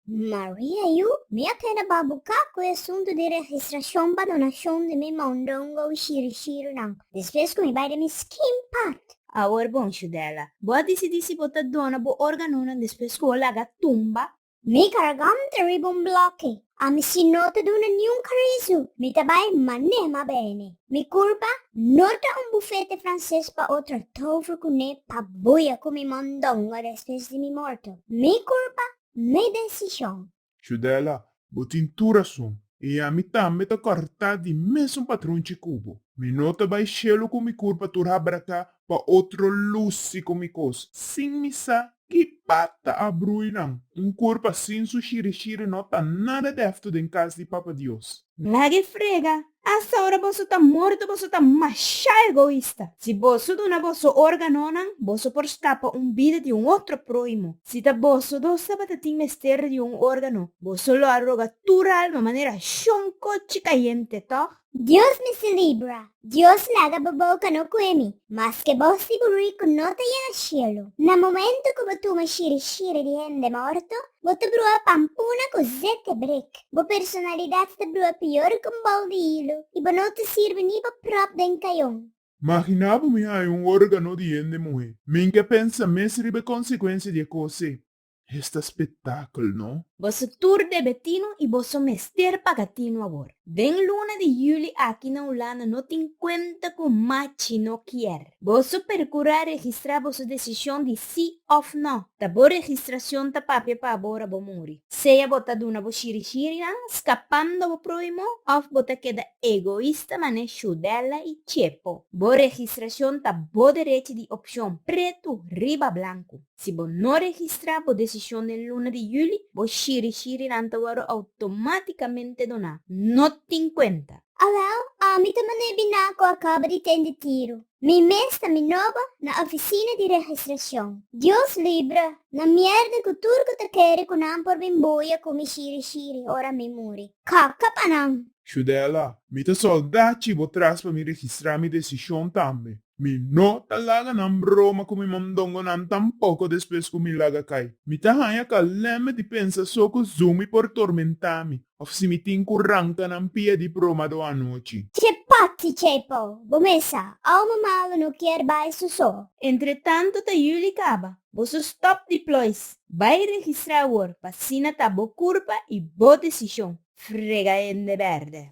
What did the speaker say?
Maria, eu me atena babuca com o assunto de registração para donação de meu mondongo e shiro não. Depois que me vai de me skin pat. Agora, bom, Chudela, boa decidir se botar dona bo organona depois que o laga tumba. Me carregante ribon bloque. A mi si nota d'una nenhum carizo. Mi tabai manema bene. Mi curva nota un buffete francês pa outra tofu cune pa buia com mi mondongo depois de mi morto. Mi curva, mi decisão. Chudela, botintura sum. E a mi tambe ta corta di mesmo patrão de cubo. Mi nota vai chelo com mi curva turhabraka pa outro luci com mi cos. Sim mi sa que pata abruinam. Curva assim su shiri nota nada defto den casa de Papa Dios. Lagi frega. Essa hora você tá morto, você tá macha egoísta. Se você dona você organona, você por escapa vida de outro próximo. Se tá você dos sabatatim mester de órgano, você lo arroga tura alma maneira choncoche caliente, tá? Dios me se libra. Dios laga baboca no kuemi. Mas que vos sigurui con nota ya cielo. Na momento que tu ma shiri di hende morto, bote brua pampuna cosette break. Bo personalidade te brua pior com balde hilo. E bo não te sirve ni bo prop den caion. Imaginava me hai órgano de ende morrer. Minha pensa mesribe consequência de cose. Este espetáculo, não? Você tour de Betino e você mester pagatino agora. Den luna de julho aqui na Holanda não tem conta com machi não quer. Você procurar registrar vossa decisão de sim ou não. Ta boa registração ta papel para agora bo muri. Seja botado na bo shiri escapando bo próximo, ou bota queda egoísta mané chudela e chepo. Boa registração ta bo direito de opção preto riba branco. Se bo não registrar bo decisão de luna de julho, bo shiri nantawaro automaticamente donar. Não tem conta. Alao, mi tamane binako acaba de ter tiro. Mi mesta mi nova na oficina de registração. Deus libra, na merda que turco te quer com não por bimboia com mi shiri, ora mi muri. Kaka panang. Chudela, mi ta soldati bo tras pa mi registrar mi decisão tambe. Mi no talaga ng broma kung mi mamdongo nan tampoco después kung mi laga kay. Mi tahaya ka leme di pensa so ko zumi por tormentami. Of si mi tinkurangka ng pia di broma do anoci. Che pazzi cepo, bomesa, alma malo no quer bai so. Entretanto, ta Yuli acaba. Você stop deploys. Vai registrar agora. Passina ta bo curva e bo decisão. Frega de verde.